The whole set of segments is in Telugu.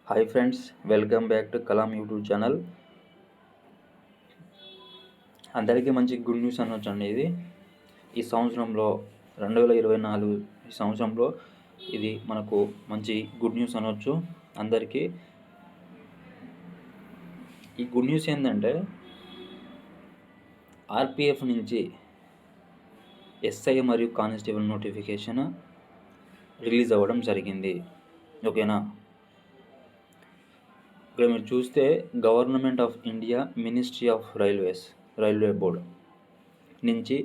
Hi friends, welcome back to Kalam YouTube channel. అందరికీ మంచి గుడ్ న్యూస్ అనొచ్చండి. ఇది ఈ సంవత్సరంలో 2024 ఈ సంవత్సరంలో ఇది మనకు మంచి గుడ్ న్యూస్ అనొచ్చు అందరికీ. ఈ గుడ్ న్యూస్ ఏంటంటే ఆర్పిఎఫ్ నుంచి ఎస్ఐ మరియు కానిస్టేబుల్ నోటిఫికేషన్ రిలీజ్ అవ్వడం జరిగింది. ఓకేనా, ఇక్కడ మీరు చూస్తే government of India ministry of Railway board నుంచి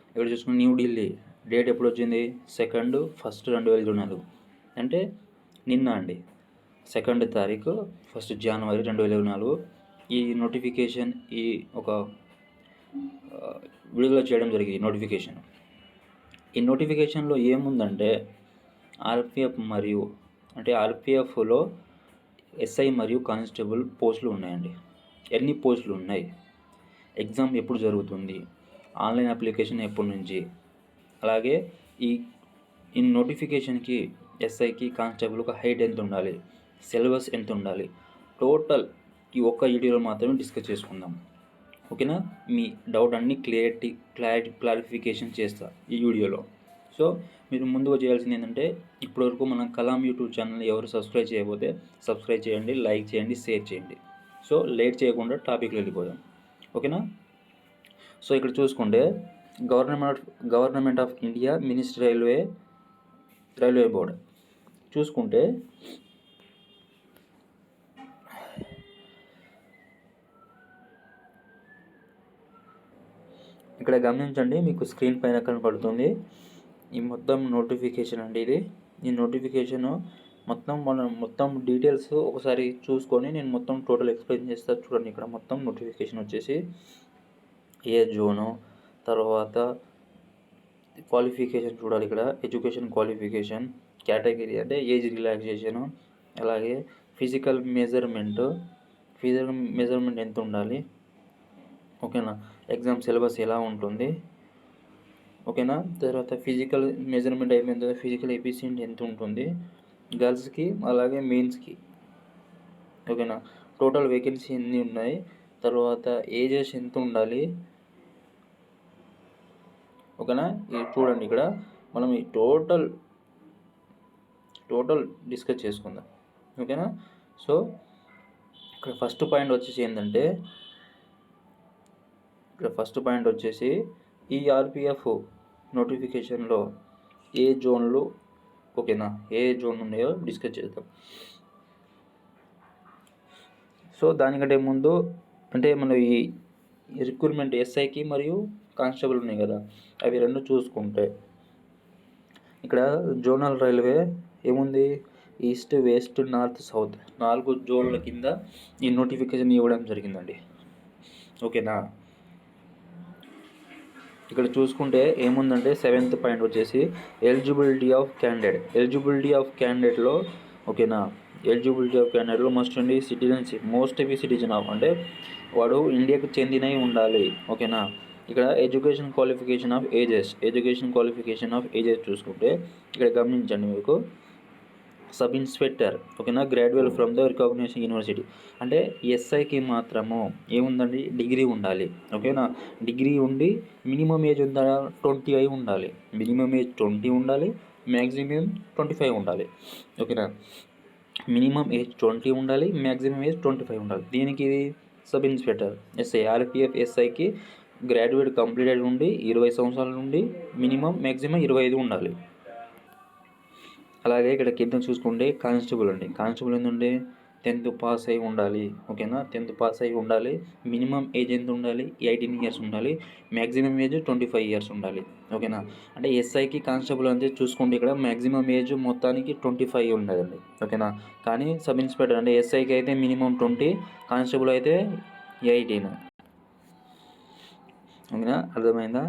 ఇక్కడ చూసుకుని న్యూఢిల్లీ డేట్ ఎప్పుడు వచ్చింది? 2 1 2024 అంటే నిన్న అండి. 2 తారీఖు 1 జనవరి 2024 ఈ నోటిఫికేషన్ ఒక విడుదల చేయడం జరిగింది. ఈ నోటిఫికేషన్లో ఏముందంటే ఆర్పిఎఫ్లో ఎస్ఐ మరియు కానిస్టేబుల్ పోస్టులు ఉన్నాయండి. ఎన్ని పోస్టులు ఉన్నాయి, ఎగ్జామ్ ఎప్పుడు జరుగుతుంది, ఆన్లైన్ అప్లికేషన్ ఎప్పటి నుంచి, అలాగే ఈ నోటిఫికేషన్కి ఎస్ఐకి కానిస్టేబుల్కి హైట్ ఎంత ఉండాలి, సిలబస్ ఎంత ఉండాలి, టోటల్ ఈ ఒక్క వీడియోలో మాత్రమే డిస్కస్ చేసుకుందాం. ఓకేనా, మీ డౌట్ అన్ని క్లారిఫికేషన్ చేస్తా ఈ వీడియోలో. సో మీరు ముందుగా చేయాల్సింది ఏంటంటే, ఇప్పటివరకు మన కలాం యూట్యూబ్ ఛానల్ ఎవరు సబ్స్క్రైబ్ చేయకపోతే సబ్స్క్రైబ్ చేయండి, లైక్ చేయండి, షేర్ చేయండి. సో లేట్ చేయకుండా టాపిక్లో వెళ్ళిపోదాం. ఓకేనా. సో ఇక్కడ చూసుకుంటే government of India ministry railway board చూసుకుంటే ఇక్కడ గమనించండి, మీకు స్క్రీన్ పైన కనపడుతుంది ఈ మొత్తం నోటిఫికేషన్ అండి. ఈ నోటిఫికేషన్ మొత్తం డీటెయిల్స్ ఒకసారి చూసుకొని నేను మొత్తం టోటల్ ఎక్స్ప్లెయిన్ చేస్తాను. చూడండి, ఇక్కడ మొత్తం నోటిఫికేషన్ వచ్చేసి ఏ జోను, తర్వాత క్వాలిఫికేషన్ చూడాలి. ఇక్కడ ఎడ్యుకేషన్ క్వాలిఫికేషన్, కేటగిరీ అంటే ఏజ్ రిలాక్సేషను, అలాగే ఫిజికల్ మెజర్మెంట్ ఎంత ఉండాలి, ఓకేనా, ఎగ్జామ్ సిలబస్ ఎలా ఉంటుంది, ఓకేనా, తర్వాత ఫిజికల్ మెజర్మెంట్ అయిపోయిన తర్వాత ఫిజికల్ ఎఫిషియెంట్ ఎంత ఉంటుంది గర్ల్స్కి అలాగే మెయిన్స్కి, ఓకేనా, టోటల్ వేకెన్సీ ఎన్ని ఉన్నాయి, తర్వాత ఏజెస్ ఎంత ఉండాలి, ఓకేనా. ఇది చూడండి, ఇక్కడ మనం ఈ టోటల్ డిస్కస్ చేసుకుందాం. ఓకేనా. సో ఇక్కడ ఫస్ట్ పాయింట్ వచ్చేసి ఈ ఆర్పిఎఫ్ నోటిఫికేషన్లో ఏ జోన్లు, ఓకేనా, ఏ జోన్ ఉన్నాయో డిస్కస్ చేద్దాం. సో దానికంటే ముందు అంటే మనం ఈ రిక్రూట్మెంట్ ఎస్ఐకి మరియు కానిస్టేబుల్ ఉన్నాయి కదా, అవి రెండు చూసుకుంటే ఇక్కడ జోనల్ రైల్వే ఏముంది, ఈస్ట్, వెస్ట్, నార్త్, సౌత్ 4 జోన్ల కింద ఈ నోటిఫికేషన్ ఇవ్వడం జరిగిందండి. ఓకేనా. ఇక్కడ చూసుకుంటే ఏముందంటే 7th పాయింట్ వచ్చేసి ఎలిజిబిలిటీ ఆఫ్ క్యాండిడేట్లో, ఓకేనా, ఎలిజిబిలిటీ ఆఫ్ క్యాండిడేట్లో మస్ట్ ఉండి సిటిజన్షిప్, సిటిజన్ ఆఫ్ అంటే వాడు ఇండియాకు చెందినవి ఉండాలి. ఓకేనా. ఇక్కడ ఎడ్యుకేషన్ క్వాలిఫికేషన్ ఆఫ్ ఏజెస్ చూసుకుంటే ఇక్కడ గమనించండి, మీకు సబ్ ఇన్స్పెక్టర్, ఓకేనా, graduate from the recognised university అంటే ఎస్ఐకి మాత్రము ఏముందండి, డిగ్రీ ఉండాలి. ఓకేనా, డిగ్రీ ఉండి మినిమం ఏజ్ 20 అయి ఉండాలి. మినిమం ఏజ్ 20 ఉండాలి, మ్యాక్సిమం 25 ఉండాలి. ఓకేనా, మినిమం ఏజ్ 20 ఉండాలి, మ్యాక్సిమం ఏజ్ 25 ఉండాలి. దీనికి ఇది సబ్ ఇన్స్పెక్టర్ ఆర్పిఎఫ్ ఎస్ఐకి గ్రాడ్యుయేట్ కంప్లీటెడ్ ఉండి 20 సంవత్సరాల నుండి మ్యాక్సిమం 25 ఉండాలి. అలాగే ఇక్కడ కింద చూసుకుంటే కానిస్టేబుల్ ఏంటంటే 10th పాస్ అయి ఉండాలి. ఓకేనా, 10th పాస్ అయి ఉండాలి. మినిమం ఏజ్ ఎంత ఉండాలి, 18 ఇయర్స్ ఉండాలి, మ్యాక్సిమం ఏజ్ 25 ఇయర్స్ ఉండాలి. ఓకేనా, అంటే ఎస్ఐకి కానిస్టేబుల్ అంటే చూసుకుంటే ఇక్కడ మ్యాక్సిమం ఏజ్ మొత్తానికి 25 ఉండదండి. ఓకేనా, కానీ సబ్ ఇన్స్పెక్టర్ అంటే ఎస్ఐకి అయితే మినిమం 20, కానిస్టేబుల్ అయితే 18. ఓకేనా, అర్థమైందా.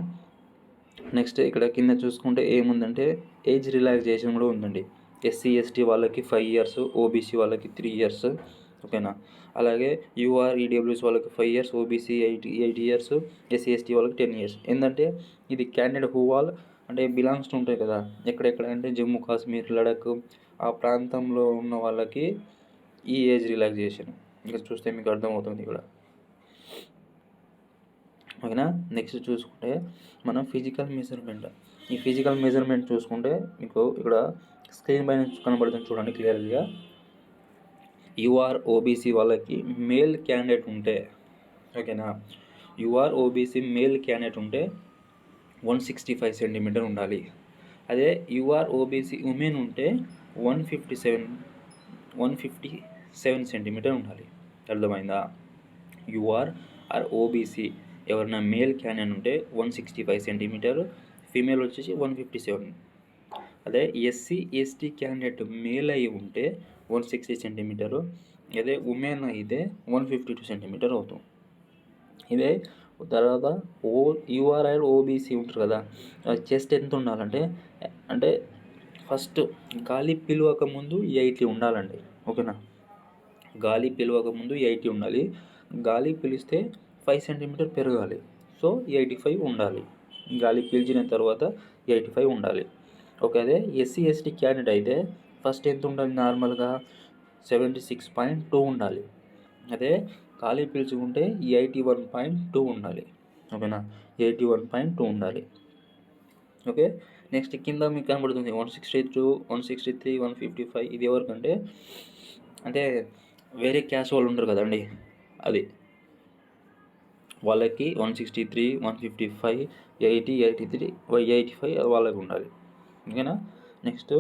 నెక్స్ట్ ఇక్కడ కింద చూసుకుంటే ఏముందంటే ఏజ్ రిలాక్సేషన్ కూడా ఉందండి. ఎస్సీ ఎస్టీ వాళ్ళకి 5 ఇయర్స్, ఓబీసీ వాళ్ళకి 3 ఇయర్స్. ఓకేనా, అలాగే యూఆర్ ఈడబ్ల్యూఎస్ వాళ్ళకి 5 years, OBC 8 years, SC ST వాళ్ళకి 10 ఇయర్స్. ఏంటంటే ఇది క్యాండిడేట్ హూ ఆల్ అంటే బిలాంగ్స్ ఉంటాయి కదా, ఎక్కడెక్కడ అంటే జమ్మూ కాశ్మీర్, లడఖ్ ఆ ప్రాంతంలో ఉన్న వాళ్ళకి ఈ ఏజ్ రిలాక్సేషన్ ఇక్కడ చూస్తే మీకు అర్థమవుతుంది ఇక్కడ. ఓకేనా. నెక్స్ట్ చూసుకుంటే మనం ఫిజికల్ మెజర్మెంట్. ఈ ఫిజికల్ మెజర్మెంట్ చూసుకుంటే మీకు ఇక్కడ స్క్రీన్ పైన కనబడుతుంది చూడండి క్లియర్గా. యూఆర్ ఓబీసీ వాళ్ళకి మేల్ క్యాండిడేట్ ఉంటే, ఓకేనా, యూఆర్ ఓబీసీ మేల్ క్యాండిడేట్ ఉంటే 165 సెంటీమీటర్ ఉండాలి. అదే యూఆర్ ఓబీసీ ఉమెన్ ఉంటే 157 సెంటీమీటర్ ఉండాలి. అర్థమైందా? యూఆర్ ఆర్ ఓబీసీ ఎవరైనా మేల్ క్యాండిడేట్ ఉంటే 165 సెంటీమీటర్, ఫీమేల్ వచ్చేసి 157. అదే ఎస్సీ ఎస్టీ క్యాండిడేట్ మేల్ అయి ఉంటే 160 సెంటీమీటరు, అదే ఉమెన్ అయితే 152 సెంటీమీటర్ అవుతుంది. ఇదే తర్వాత యూఆర్ అండ్ ఓబీసీ ఉంటారు కదా, చెస్ట్ ఎంత ఉండాలంటే అంటే ఫస్ట్ గాలి పిలవక ముందు 80 ఉండాలండి. ఓకేనా. గాలి పిలవక ముందు 80 ఉండాలి. గాలి పిలిస్తే 5 సెంటీమీటర్ పెరగాలి. సో 85 ఉండాలి. గాలి పీల్చిన తర్వాత 85 ఉండాలి. ఓకే. అదే ఎస్సీ ఎస్టీ క్యాండిడేట్ అయితే ఫస్ట్ ఎంత ఉండాలి? నార్మల్గా 76.2 ఉండాలి. అదే గాలి పీల్చుకుంటే 81.2 ఉండాలి. ఓకేనా. 81.2 ఉండాలి. ఓకే. నెక్స్ట్ కింద మీకు కనబడుతుంది 162, 163, 155. ఇది ఎవరికంటే అంటే వేరే క్యాస్ట్ వాళ్ళు ఉంటారు కదండి, అది వాళ్ళకి 163, 155, 80, 83, 85 వాళ్ళకి ఉండాలి. ఓకేనా. నెక్స్ట్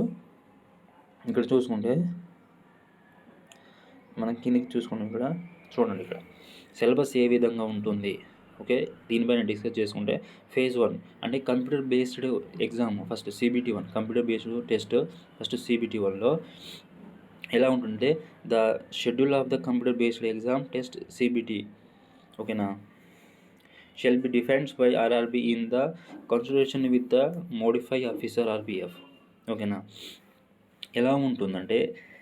ఇక్కడ చూసుకుంటే మనం కిందకి చూసుకుంటాం. ఇక్కడ చూడండి, ఇక్కడ సిలబస్ ఏ విధంగా ఉంటుంది. ఓకే. దీనిపైన డిస్కస్ చేసుకుంటే ఫేజ్ 1 అంటే computer based exam. First CBT 1 computer based test. First CBT 1లో ఎలా ఉంటుంటే the schedule of the computer based exam test CBT, ఓకేనా, shall be defined by RRB in the consideration with the modify officer RPF. ఓకేనా. ఎలా ఉంటుందంటే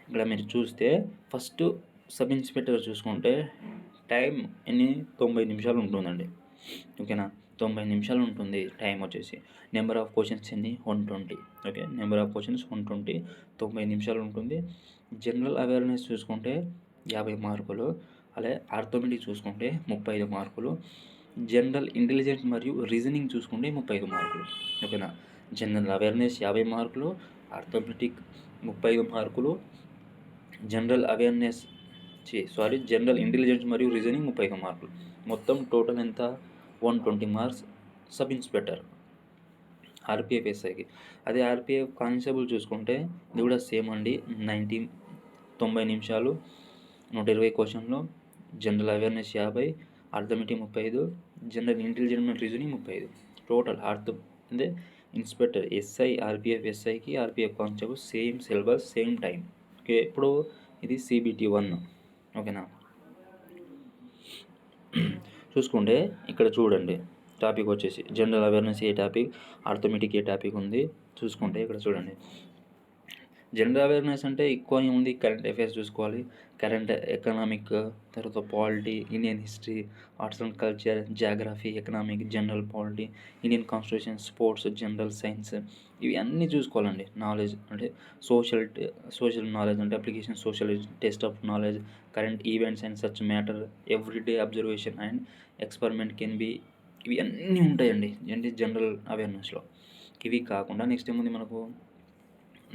ఇక్కడ మీరు చూస్తే ఫస్ట్ సబ్ ఇన్స్పెక్టర్ చూసుకుంటే టైం 90 నిమిషాలు ఉంటుందండి. ఓకేనా. 90 నిమిషాలు ఉంటుంది టైం వచ్చేసి. Number of questions 120. Okay. Number of questions 120, 90 నిమిషాలు ఉంటుంది. జనరల్ అవేర్నెస్ చూసుకుంటే 50 మార్కులు. అలాగే ఆర్థోమెటిక్ చూసుకుంటే 35 మార్కులు. జనరల్ ఇంటెలిజెన్స్ మరియు రీజనింగ్ చూసుకుంటే 35 మార్కులు. ఓకేనా. జనరల్ అవేర్నెస్ 50 మార్కులు, ఆర్థోమెటిక్ 35 మార్కులు, జనరల్ ఇంటెలిజెన్స్ మరియు రీజనింగ్ 35 మార్కులు. మొత్తం టోటల్ ఎంత? 120 మార్క్స్ సబ్ ఇన్స్పెక్టర్ RPF SIకి. అదే RPF కానిస్టేబుల్ చూసుకుంటే ఇది కూడా సేమ్ అండి. 90 నిమిషాలు, 120 క్వశ్చన్లు, జనరల్ అవేర్నెస్ 50, ఆర్థోమెటిక్ 35, జనరల్ ఇంటెలిజెన్స్ మరియు రీజనింగ్ 35. టోటల్ అంటే inspector SI RPF SIకి RPF constable same syllabus, same time. Okay. ఇప్పుడు ఇది CBT 1. ఓకేనా. చూసుకుంటే ఇక్కడ చూడండి టాపిక్ వచ్చేసి జనరల్ అవేర్నెస్ ఏ టాపిక్, ఆర్థోమెటిక్ ఏ టాపిక్ ఉంది. చూసుకుంటే ఇక్కడ చూడండి జనరల్ అవేర్నెస్ అంటే ఎక్కువ ఏముంది, కరెంట్ అఫైర్స్ చూసుకోవాలి, కరెంట్ ఎకనామిక్, తర్వాత polity, Indian history, arts and culture, geography, economic, general polity, Indian constitution, sports, general science, ఇవి అన్నీ చూసుకోవాలండి. నాలెడ్జ్ అంటే సోషల్ నాలెడ్జ్ అంటే application social test of knowledge, current events and such matter, everyday observation and experiment can be, ఇవి అన్నీ ఉంటాయండి ఏంటి జనరల్ అవేర్నెస్లో. ఇవి కాకుండా నెక్స్ట్ ఏముంది మనకు,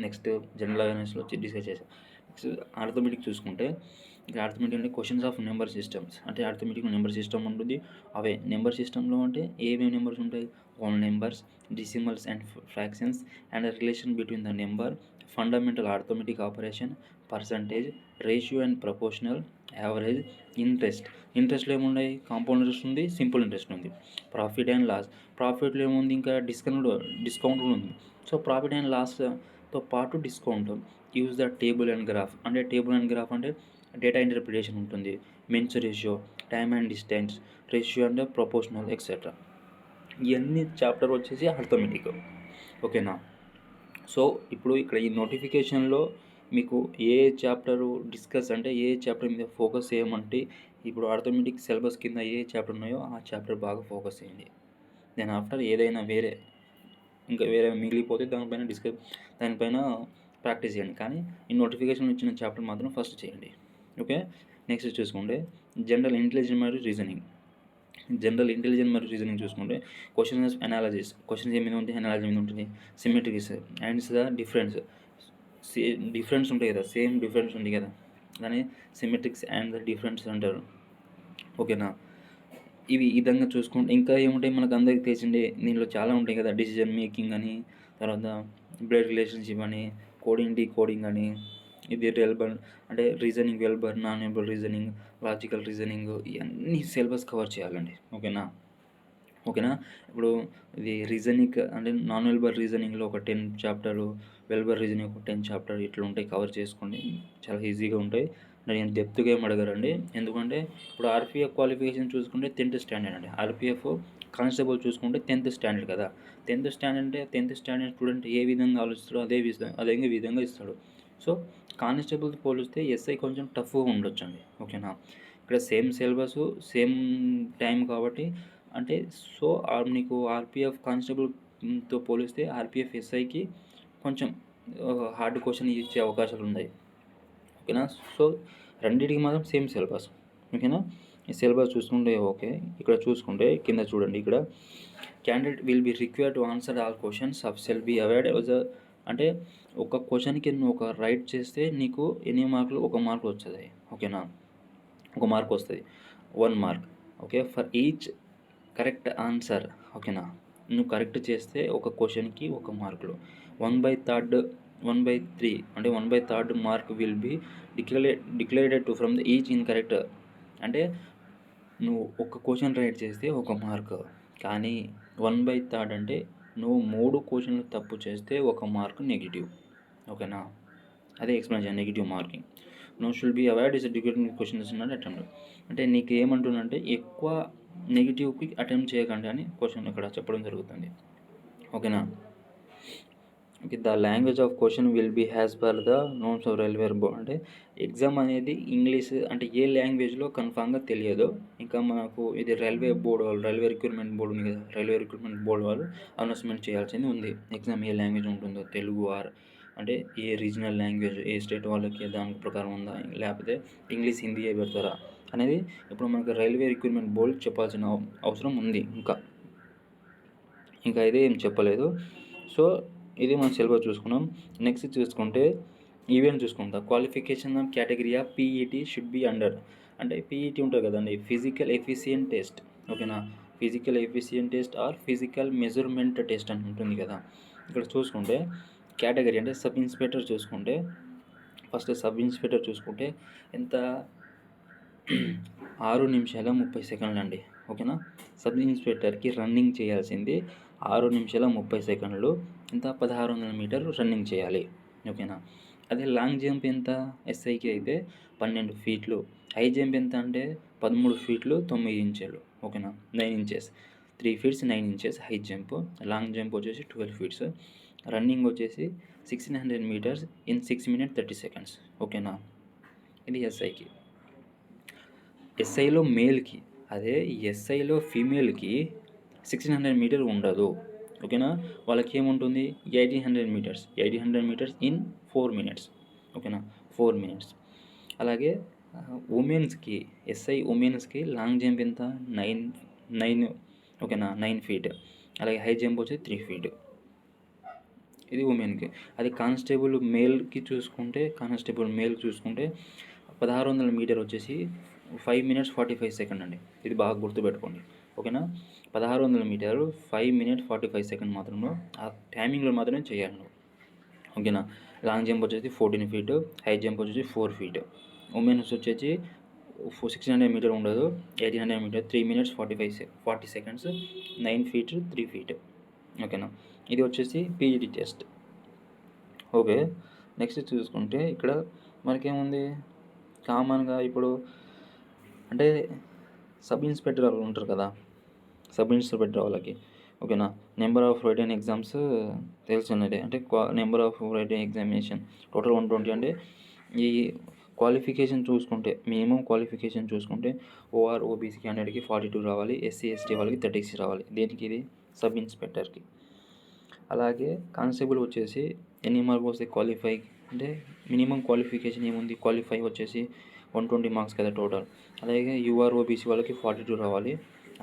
నెక్స్ట్ జనరల్ అవేర్నెస్లో డిస్కస్ చేసాం. నెక్స్ట్ ఆర్థోమెటిక్ చూసుకుంటే ఇక్కడ ఆర్థోమెటిక్ అంటే క్వశ్చన్స్ ఆఫ్ నెంబర్ సిస్టమ్స్. అంటే ఆర్థోమెటిక్ నెంబర్ సిస్టమ్ ఉంటుంది. అవే నెంబర్ సిస్టంలో అంటే ఏమేమి నెంబర్స్ ఉంటాయి? Whole numbers, decimals and fractions and relation between the number, fundamental arithmetic operation, percentage, ratio and proportional, average, ఇంట్రెస్ట్లో ఏమున్నాయి? కాంపౌండ్ ఇంట్రెస్ట్ ఉంది, సింపుల్ ఇంట్రెస్ట్ ఉంది. ప్రాఫిట్ అండ్ లాస్, ప్రాఫిట్లో ఏముంది? ఇంకా డిస్కౌంట్ కూడా ఉంది. సో ప్రాఫిట్ అండ్ లాస్తో పాటు discount. Use the table and graph, అంటే టేబుల్ అండ్ గ్రాఫ్ అంటే డేటా ఇంటర్ప్రిటేషన్ ఉంటుంది. Means ratio, time and distance, ratio and proportional etcetera. ఇవన్నీ చాప్టర్ వచ్చేసి ఆర్థోమెటిక్. ఓకేనా. సో ఇప్పుడు ఇక్కడ ఈ నోటిఫికేషన్లో మీకు ఏ చాప్టరు డిస్కస్ అంటే ఏ చాప్టర్ మీద ఫోకస్ చేయమంటే ఇప్పుడు ఆర్థోమెటిక్ సిలబస్ కింద ఏ చాప్టర్ ఉన్నాయో ఆ చాప్టర్ బాగా ఫోకస్ చేయండి. దెన్ ఆఫ్టర్ ఏదైనా ఇంకా వేరే మిగిలిపోతే దానిపైన ప్రాక్టీస్ చేయండి. కానీ ఈ నోటిఫికేషన్ ఇచ్చిన చాప్టర్ మాత్రం ఫస్ట్ చేయండి. ఓకే. నెక్స్ట్ చూసుకుంటే జనరల్ ఇంటెలిజెన్స్ మరియు రీజనింగ్. జనరల్ ఇంటెలిజెన్స్ మరియు రీజనింగ్ చూసుకుంటే క్వశ్చన్స్ అనాలసిస్, క్వశ్చన్స్ ఏ మీద ఉంటుంది, అనాలజీ మీద ఉంటుంది. సిమెట్రిక్స్ అండ్ ద డిఫరెన్స్, డిఫరెన్స్ ఉంటాయి కదా, సేమ్ డిఫరెన్స్ ఉంది కదా, దాన్ని సిమెట్రిక్స్ అండ్ ద డిఫరెన్స్ అంటారు. ఓకేనా. ఇవి ఈ విధంగా చూసుకుంటే ఇంకా ఏముంటాయి మనకు అందరికీ తెలిసిందే, దీనిలో చాలా ఉంటాయి కదా, డిసిజన్ మేకింగ్ అని, తర్వాత బ్లడ్ రిలేషన్షిప్ అని, కోడింగ్ డీకోడింగ్ అని, ఇది వెల్బర్ అంటే reasoning, verbal, non verbal reasoning, logical reasoning, ఇవన్నీ సిలబస్ కవర్ చేయాలండి. ఓకేనా. ఇప్పుడు ఇది రీజనింగ్ అంటే నాన్ వెల్బర్ రీజనింగ్లో ఒక 10 చాప్టరు, వెల్బర్ రీజనింగ్ ఒక 10 చాప్టర్ ఇట్లా ఉంటాయి, కవర్ చేసుకోండి, చాలా ఈజీగా ఉంటాయి. నేను డెప్త్గా ఏం అడగరండి, ఎందుకంటే ఇప్పుడు ఆర్పిఎఫ్ క్వాలిఫికేషన్ చూసుకుంటే 10th స్టాండర్డ్ అండి. ఆర్పిఎఫ్ కానిస్టేబుల్ చూసుకుంటే 10th స్టాండర్డ్ కదా. 10th స్టాండర్డ్ అంటే 10th స్టాండర్డ్ స్టూడెంట్ ఏ విధంగా ఆలోచిస్తాడో అదే విధంగా ఇస్తాడు. సో కానిస్టేబుల్తో పోలిస్తే ఎస్ఐ కొంచెం టఫ్గా ఉండొచ్చండి. ఓకేనా. ఇక్కడ సేమ్ సిలబస్, సేమ్ టైం కాబట్టి అంటే సో నీకు ఆర్పిఎఫ్ కానిస్టేబుల్తో పోలిస్తే ఆర్పిఎఫ్ ఎస్ఐకి కొంచెం హార్డ్ క్వశ్చన్ ఇచ్చే అవకాశాలు ఉన్నాయి. ఓకేనా. సో రెండింటికి మాత్రం సేమ్ సిలబస్. ఓకేనా. ఈ సిలబస్ చూసుకుంటే ఓకే. ఇక్కడ చూసుకుంటే కింద చూడండి, ఇక్కడ candidate will be required to answer all questions of cell B avoid అంటే ఒక క్వశ్చన్కి నువ్వు ఒక రైట్ చేస్తే నీకు ఎన్ని మార్కులు, 1 మార్క్ వస్తుంది. ఓకేనా. 1 మార్క్ వస్తుంది, 1 mark. Okay. For each correct answer. ఓకేనా. నువ్వు కరెక్ట్ చేస్తే ఒక క్వశ్చన్కి 1 మార్కులు. 1/3 అంటే 1/3 mark will be declared to from the each incorrect. అంటే నువ్వు ఒక క్వశ్చన్ రైట్ చేస్తే 1 మార్క్, కానీ 1/3 అంటే నువ్వు 3 క్వశ్చన్లు తప్పు చేస్తే 1 మార్క్ నెగిటివ్. ఓకేనా. అదే explain negative marking. No should be avoid is declaring questions not attempt. అంటే నీకు ఏమంటుందంటే ఎక్కువ నెగిటివ్కి అటెంప్ట్ చేయకండి అని క్వశ్చన్ ఇక్కడ చెప్పడం జరుగుతుంది. ఓకేనా. Okay. The language of question will be has per the norms of Railway Board. అంటే ఎగ్జామ్ అనేది ఇంగ్లీష్ అంటే ఏ లాంగ్వేజ్లో కన్ఫామ్గా తెలియదు. ఇంకా మనకు ఇది రైల్వే రిక్రూట్మెంట్ బోర్డు ఉంది కదా, రైల్వే రిక్రూట్మెంట్ బోర్డు వాళ్ళు అనౌన్స్మెంట్ చేయాల్సింది ఉంది. ఎగ్జామ్ ఏ లాంగ్వేజ్ ఉంటుందో, తెలుగు అంటే ఏ రీజనల్ లాంగ్వేజ్, ఏ స్టేట్ వాళ్ళకి దాని ప్రకారం ఉందా, లేకపోతే ఇంగ్లీష్ హిందీయే పెడతారా అనేది ఇప్పుడు మనకు రైల్వే రిక్రూట్మెంట్ బోర్డు చెప్పాల్సిన అవసరం ఉంది. ఇంకా అయితే ఏం చెప్పలేదు. సో ఇది మనం సిలబస్ చూసుకున్నాం. నెక్స్ట్ చూసుకుంటే ఈవెంట్ చూసుకుంటాం. Qualification category of PET should be under. అంటే పీఈటీ ఉంటుంది కదండి, ఫిజికల్ ఎఫిషియెంట్ టెస్ట్. ఓకేనా. Physical efficient test or physical measurement test అని ఉంటుంది కదా. ఇక్కడ చూసుకుంటే కేటగిరీ అంటే సబ్ ఇన్స్పెక్టర్ చూసుకుంటే, ఫస్ట్ సబ్ ఇన్స్పెక్టర్ చూసుకుంటే ఎంత 6 నిమిషాల 30 సెకండ్లు అండి. ఓకేనా. సబ్ ఇన్స్పెక్టర్కి రన్నింగ్ చేయాల్సింది 6 నిమిషాల 30 సెకండ్లు. ఎంత 1600 మీటర్లు రన్నింగ్ చేయాలి. ఓకేనా. అదే లాంగ్ జంప్ ఎంత, ఎస్ఐకి అయితే 12 ఫీట్లు. హై జంప్ ఎంత అంటే 13 ఫీట్లు 9 ఇంచెలు. ఓకేనా. 9 inches, 3 feets 9 inches high jump. Long jump వచ్చేసి 12 ఫీట్స్. రన్నింగ్ వచ్చేసి 1600 మీటర్స్ ఇన్ 6 minutes 30 seconds. ఓకేనా. ఇది ఎస్ఐకి. ఎస్ఐలో మేల్కి, అదే ఎస్ఐలో ఫీమేల్కి 1600 మీటర్ ఉండదు. ఓకేనా. వాళ్ళకి ఏముంటుంది 1800 మీటర్స్ ఇన్ 4 minutes. ఓకేనా. 4 minutes. అలాగే ఉమెన్స్కి, ఎస్ఐ ఉమెన్స్కి లాంగ్ జంప్ ఎంత 9. ఓకేనా. 9 feet. అలాగే హై జంప్ వచ్చి 3 feet. ఇది ఉమెన్కి. అది కానిస్టేబుల్ మేల్కి చూసుకుంటే 1600 మీటర్ వచ్చేసి 5 minutes 45 seconds అండి. ఇది బాగా గుర్తుపెట్టుకోండి. ఓకేనా. 1600 మీటర్లు 5 minutes 45 seconds మాత్రమే, ఆ టైమింగ్లో మాత్రమే చేయాలి. ఓకేనా. లాంగ్ జంప్ వచ్చేసి 14 feet, హై జంప్ వచ్చేసి 4 feet. ఉమెన్స్ వచ్చేసి 1600 మీటర్ ఉండదు, 1800 metre, 3 minutes 40 seconds, 9 feet 3 feet. ఓకేనా. ఇది వచ్చేసి పీఈటీ టెస్ట్. ఓకే. నెక్స్ట్ చూసుకుంటే ఇక్కడ మనకేముంది కామన్గా ఇప్పుడు అంటే సబ్ ఇన్స్పెక్టర్ వాళ్ళు ఉంటారు కదా, సబ్ ఇన్స్పెక్టర్ వాళ్ళకి. ఓకేనా. నెంబర్ ఆఫ్ రిటన్ ఎగ్జామ్స్ తెలిసినదే. అంటే number of written examination total 120. అంటే ఈ క్వాలిఫికేషన్ చూసుకుంటే, మినిమం క్వాలిఫికేషన్ చూసుకుంటే ఓఆర్ ఓబీసీ క్యాండిడేట్కి 42 రావాలి, ఎస్సీ ఎస్టీ వాళ్ళకి 36 రావాలి. దేనికి ఇది సబ్ ఇన్స్పెక్టర్కి. అలాగే కానిస్టేబుల్ వచ్చేసి ఎన్ని మార్కులు వస్తాయి క్వాలిఫై అంటే మినిమం క్వాలిఫికేషన్ ఏముంది, క్వాలిఫై వచ్చేసి 120 మార్క్స్ కదా టోటల్. అలాగే యూఆర్ ఓబీసీ వాళ్ళకి 42 రావాలి.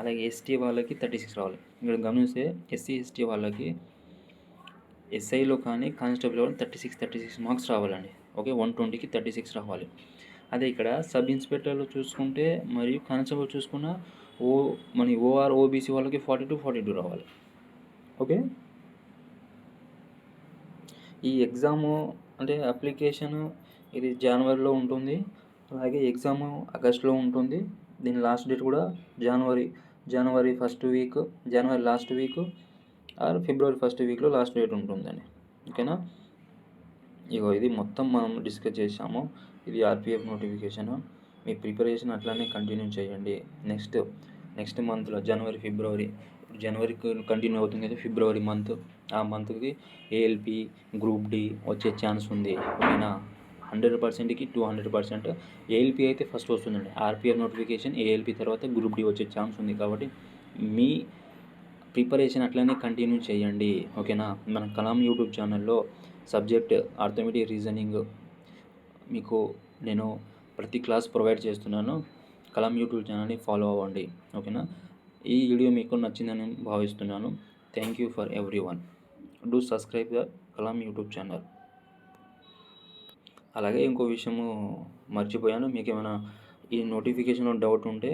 అలాగే ఎస్టీ వాళ్ళకి 36 రావాలి. ఇక్కడ గమనిస్తే ఎస్సీ ఎస్టీ వాళ్ళకి ఎస్ఐలో కానీ కానిస్టేబుల్ కానీ 36 మార్క్స్ రావాలండి. ఓకే, 120కి 36 రావాలి. అదే ఇక్కడ సబ్ ఇన్స్పెక్టర్లో చూసుకుంటే మరియు కానిస్టేబుల్ చూసుకున్న మన ఓఆర్ ఓబీసీ వాళ్ళకి 42 రావాలి. ఓకే, ఈ ఎగ్జాము అంటే అప్లికేషను ఇది జనవరిలో ఉంటుంది. అలాగే ఎగ్జాము ఆగస్టులో ఉంటుంది. దీని లాస్ట్ డేట్ కూడా జనవరి ఫస్ట్ వీక్, జనవరి లాస్ట్ వీక్ ఆర్ ఫిబ్రవరి ఫస్ట్ వీక్లో లాస్ట్ డేట్ ఉంటుందండి. ఓకేనా, ఇగో ఇది మొత్తం మనం డిస్కస్ చేసాము. ఇది ఆర్పిఎఫ్ నోటిఫికేషన్. మీ ప్రిపరేషన్ అట్లానే కంటిన్యూ చేయండి. నెక్స్ట్ మంత్లో జనవరికి కంటిన్యూ అవుతుంది కదా, ఫిబ్రవరి మంత్, ఆ మంత్కి ఏఎల్పి గ్రూప్ డి వచ్చే ఛాన్స్ ఉంది. ఓకేనా, 100%కి 200%. ఏఎల్పి అయితే ఫస్ట్ వస్తుందండి. ఆర్పిఎఫ్ నోటిఫికేషన్ ఏఎల్పి తర్వాత గ్రూప్ డి వచ్చే ఛాన్స్ ఉంది. కాబట్టి మీ ప్రిపరేషన్ అట్లనే కంటిన్యూ చేయండి. ఓకేనా, మన కలాం యూట్యూబ్ ఛానల్లో సబ్జెక్ట్ అర్థమెటిక్ రీజనింగ్ మీకు నేను ప్రతి క్లాస్ ప్రొవైడ్ చేస్తున్నాను. కలాం యూట్యూబ్ ఛానల్ని ఫాలో అవ్వండి. ఓకేనా, ఈ వీడియో మీకు నచ్చిందని భావిస్తున్నాను. Thank you for everyone. Do subscribe the Kalam YouTube channel. అలాగే ఇంకో విషయము మర్చిపోయాను, మీకు ఏమైనా ఈ నోటిఫికేషన్లో డౌట్ ఉంటే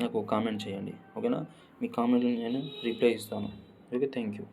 నాకు కామెంట్ చేయండి. ఓకేనా, మీ కామెంట్ని నేను రిప్లై ఇస్తాను. Okay, thank you.